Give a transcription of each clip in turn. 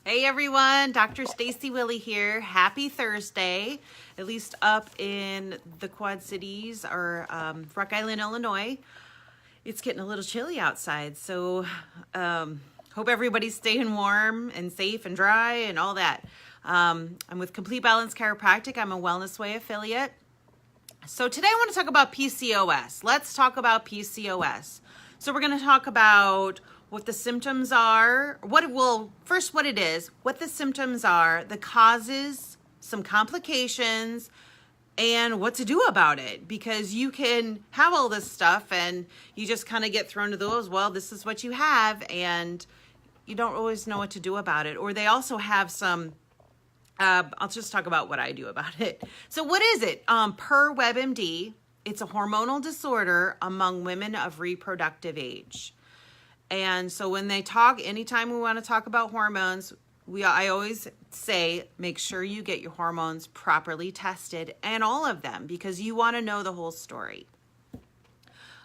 Hey everyone, Dr. Stacy Willie here. Happy Thursday, at least up in the Quad Cities or Rock Island, Illinois. It's getting a little chilly outside, so hope everybody's staying warm and safe and dry and all that. I'm with Complete Balance Chiropractic. I'm a Wellness Way affiliate. So today I want to talk about PCOS. Let's talk about PCOS. So we're going to talk about what the symptoms are, what it is, what the symptoms are, the causes, some complications, and what to do about it. Because you can have all this stuff and you just kind of get thrown to those, well, this is what you have, and you don't always know what to do about it. Or they also have some, I'll just talk about what I do about it. So what is it? Per WebMD, it's a hormonal disorder among women of reproductive age. And so when they talk, anytime we want to talk about hormones, I always say, make sure you get your hormones properly tested, and all of them, because you want to know the whole story.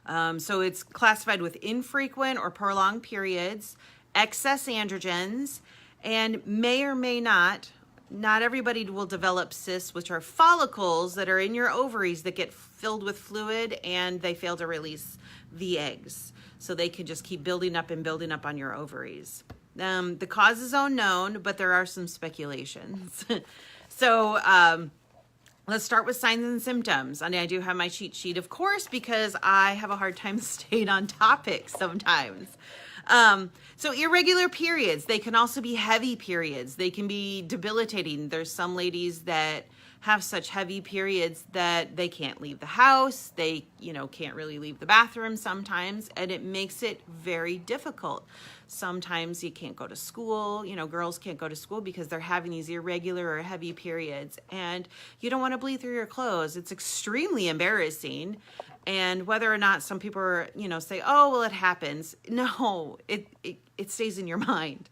So it's classified with infrequent or prolonged periods, excess androgens, and may or may not everybody will develop cysts, which are follicles that are in your ovaries that get filled with fluid and they fail to release the eggs. So they can just keep building up and building up on your ovaries. The cause is unknown, but there are some speculations. So let's start with signs and symptoms. And I do have my cheat sheet, of course, because I have a hard time staying on topic sometimes. So irregular periods, they can also be heavy periods. They can be debilitating. There's some ladies that have such heavy periods that they can't leave the house. They, can't really leave the bathroom sometimes, and it makes it very difficult. Sometimes you can't go to school. Girls can't go to school because they're having these irregular or heavy periods, and you don't want to bleed through your clothes. It's extremely embarrassing. And whether or not some people are, say, oh, well, it happens. No, it stays in your mind.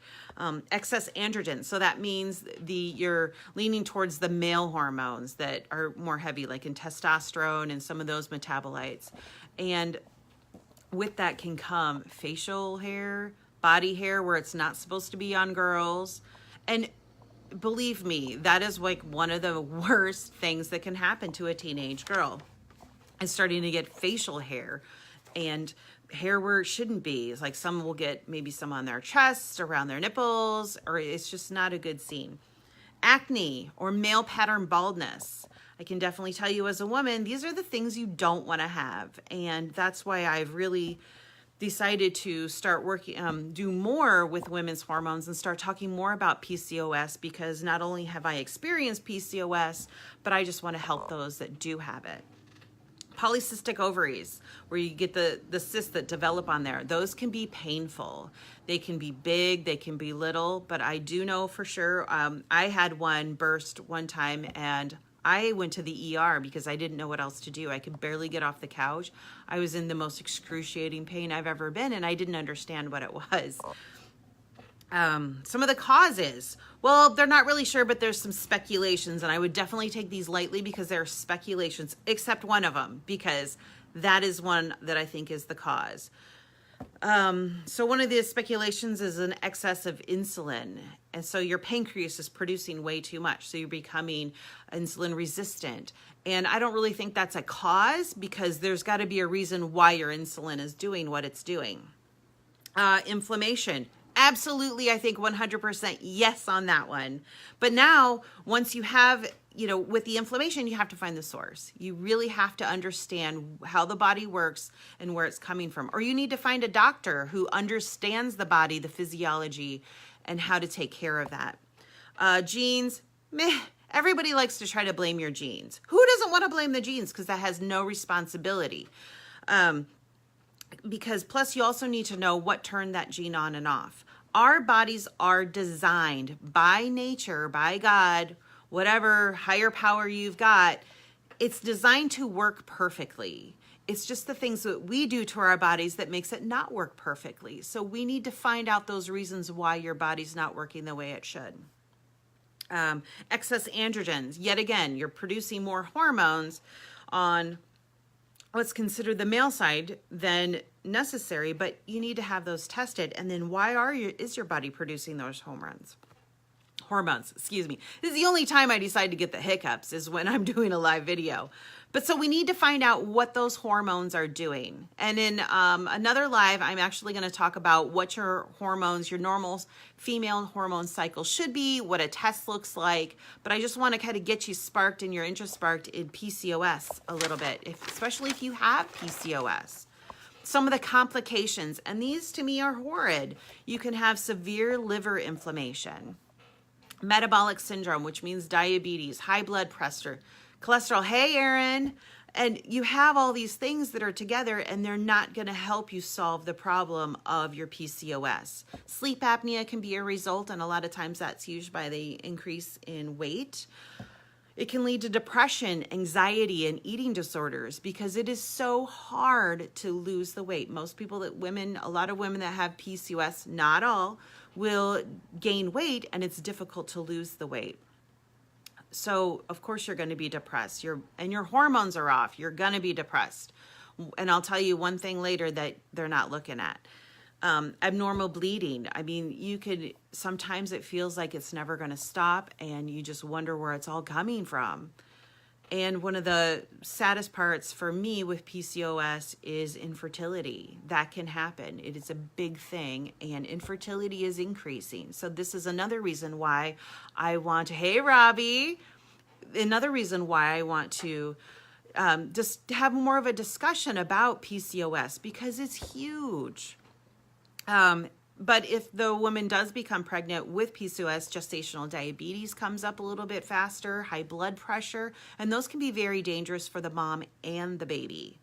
Excess androgens. So that means you're leaning towards the male hormones that are more heavy, like in testosterone and some of those metabolites. And with that can come facial hair, body hair where it's not supposed to be on girls. And believe me, that is like one of the worst things that can happen to a teenage girl. Is starting to get facial hair and hair where it shouldn't be. It's like some will get maybe some on their chest, around their nipples, or it's just not a good scene. Acne or male pattern baldness. I can definitely tell you as a woman, these are the things you don't want to have. And that's why I've really decided to start working, do more with women's hormones and start talking more about PCOS, because not only have I experienced PCOS, but I just want to help those that do have it. Polycystic ovaries, where you get the cysts that develop on there. Those can be painful. They can be big, they can be little, but I do know for sure, I had one burst one time and I went to the ER because I didn't know what else to do. I could barely get off the couch. I was in the most excruciating pain I've ever been, and I didn't understand what it was. Some of the causes, well, they're not really sure, but there's some speculations, and I would definitely take these lightly because they're speculations, except one of them, because that is one that I think is the cause. So one of the speculations is an excess of insulin. And so your pancreas is producing way too much. So you're becoming insulin resistant. And I don't really think that's a cause, because there's got to be a reason why your insulin is doing what it's doing. Inflammation. Absolutely, I think 100% yes on that one. But now, once you have, with the inflammation, you have to find the source. You really have to understand how the body works and where it's coming from. Or you need to find a doctor who understands the body, the physiology, and how to take care of that. Genes, meh. Everybody likes to try to blame your genes. Who doesn't want to blame the genes? Because that has no responsibility. Because plus you also need to know what turned that gene on and off. Our bodies are designed by nature, by God, whatever higher power you've got, it's designed to work perfectly. It's just the things that we do to our bodies that makes it not work perfectly. So we need to find out those reasons why your body's not working the way it should. Excess androgens, yet again, you're producing more hormones on what's considered the male side than necessary, but you need to have those tested. And then why is your body producing those hormones? hormones, excuse me. This is the only time I decide to get the hiccups is when I'm doing a live video. But so we need to find out what those hormones are doing. And in another live, I'm actually going to talk about what your hormones, your normal female hormone cycle should be, what a test looks like. But I just want to kind of get you sparked and your interest sparked in PCOS a little bit, especially if you have PCOS. Some of the complications, and these to me are horrid. You can have severe liver inflammation, metabolic syndrome, which means diabetes, high blood pressure, cholesterol. Hey, Aaron. And you have all these things that are together and they're not going to help you solve the problem of your PCOS. Sleep apnea can be a result, and a lot of times that's used by the increase in weight. It can lead to depression, anxiety, and eating disorders because it is so hard to lose the weight. Most people a lot of women that have PCOS, not all, will gain weight, and it's difficult to lose the weight. So of course you're going to be depressed. Your hormones are off. You're going to be depressed. And I'll tell you one thing later that they're not looking at. Abnormal bleeding. I mean, sometimes it feels like it's never going to stop and you just wonder where it's all coming from. And one of the saddest parts for me with PCOS is infertility. That can happen. It is a big thing, and infertility is increasing. So this is another reason why I want to, hey, Robbie, another reason why I want to just have more of a discussion about PCOS because it's huge. But if the woman does become pregnant with PCOS, gestational diabetes comes up a little bit faster, high blood pressure, and those can be very dangerous for the mom and the baby.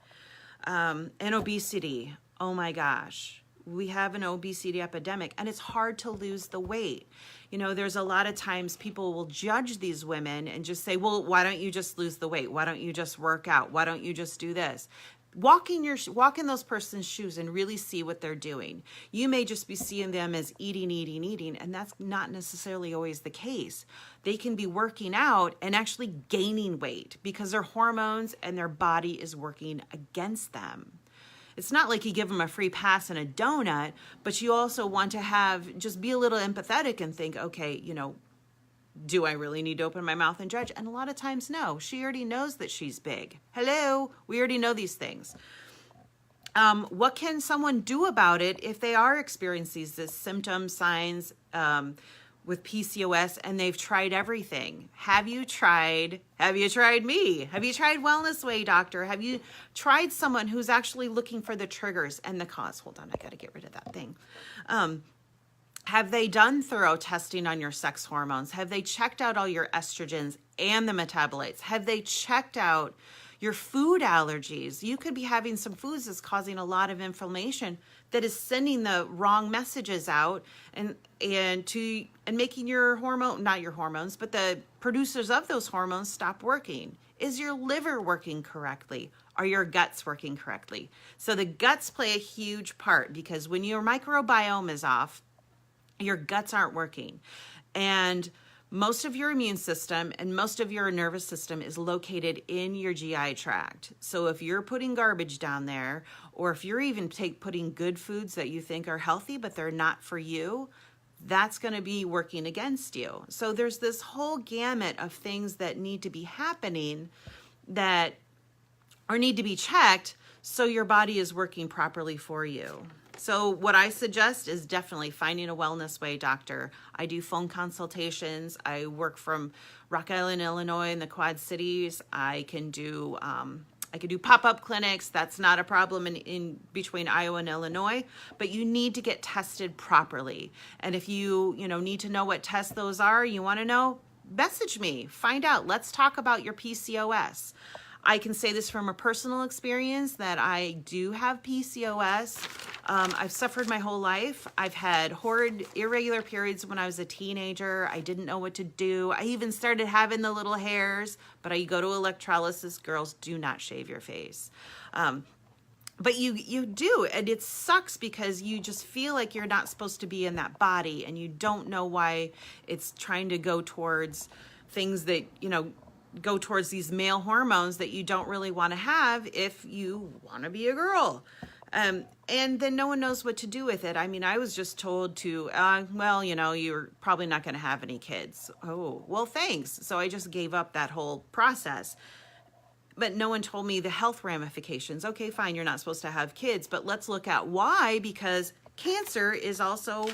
And obesity, oh my gosh, we have an obesity epidemic and it's hard to lose the weight. You know, there's a lot of times people will judge these women and just say, well, why don't you just lose the weight? Why don't you just work out? Why don't you just do this? Walk in those person's shoes and really see what they're doing. You may just be seeing them as eating, and that's not necessarily always the case. They can be working out and actually gaining weight because their hormones and their body is working against them. It's not like you give them a free pass and a donut, but you also want to just be a little empathetic and think, okay, you know, do I really need to open my mouth and judge? And a lot of times, no. She already knows that she's big. Hello, we already know these things. What can someone do about it if they are experiencing these symptoms, signs with PCOS and they've tried everything? Have you tried me? Have you tried Wellness Way Doctor? Have you tried someone who's actually looking for the triggers and the cause? Hold on, I got to get rid of that thing. Have they done thorough testing on your sex hormones? Have they checked out all your estrogens and the metabolites? Have they checked out your food allergies? You could be having some foods that's causing a lot of inflammation that is sending the wrong messages out and making your not your hormones, but the producers of those hormones stop working. Is your liver working correctly? Are your guts working correctly? So the guts play a huge part because when your microbiome is off, your guts aren't working. And most of your immune system and most of your nervous system is located in your GI tract. So if you're putting garbage down there, or if you're even putting good foods that you think are healthy, but they're not for you, that's going to be working against you. So there's this whole gamut of things that need to be happening or need to be checked so your body is working properly for you. So what I suggest is definitely finding a Wellness Way doctor. I do phone consultations. I work from Rock Island, Illinois, in the Quad Cities. I can do pop-up clinics. That's not a problem in between Iowa and Illinois, but you need to get tested properly. And if you need to know what tests those are, you want to know, message me, find out. Let's talk about your PCOS. I can say this from a personal experience that I do have PCOS. I've suffered my whole life. I've had horrid irregular periods when I was a teenager. I didn't know what to do. I even started having the little hairs, but I go to electrolysis. Girls, do not shave your face. But you do, and it sucks because you just feel like you're not supposed to be in that body, and you don't know why it's trying to go towards things that, go towards these male hormones that you don't really want to have if you want to be a girl. And then no one knows what to do with it. I mean, I was just told to, well, you know, you're probably not going to have any kids. Oh, well, thanks. So I just gave up that whole process. But no one told me the health ramifications. Okay, fine, you're not supposed to have kids, but let's look at why, because cancer is also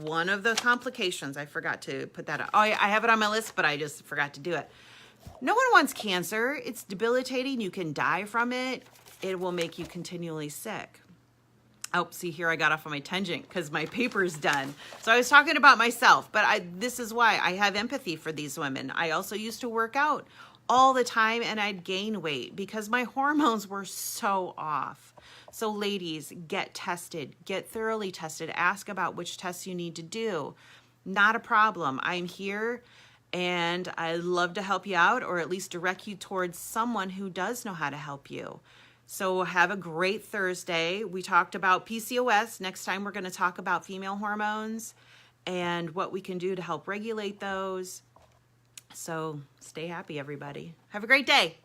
one of the complications. I forgot to put that up. Oh, I have it on my list, but I just forgot to do it. No one wants cancer. It's debilitating. You can die from it. It will make you continually sick. Oh, see here, I got off on my tangent because my paper's done. So I was talking about myself, but this is why I have empathy for these women. I also used to work out all the time and I'd gain weight because my hormones were so off. So ladies, get tested, get thoroughly tested, ask about which tests you need to do. Not a problem. I'm here and I'd love to help you out, or at least direct you towards someone who does know how to help you. So have a great Thursday. We talked about PCOS. Next time we're going to talk about female hormones and what we can do to help regulate those. So stay happy, everybody. Have a great day.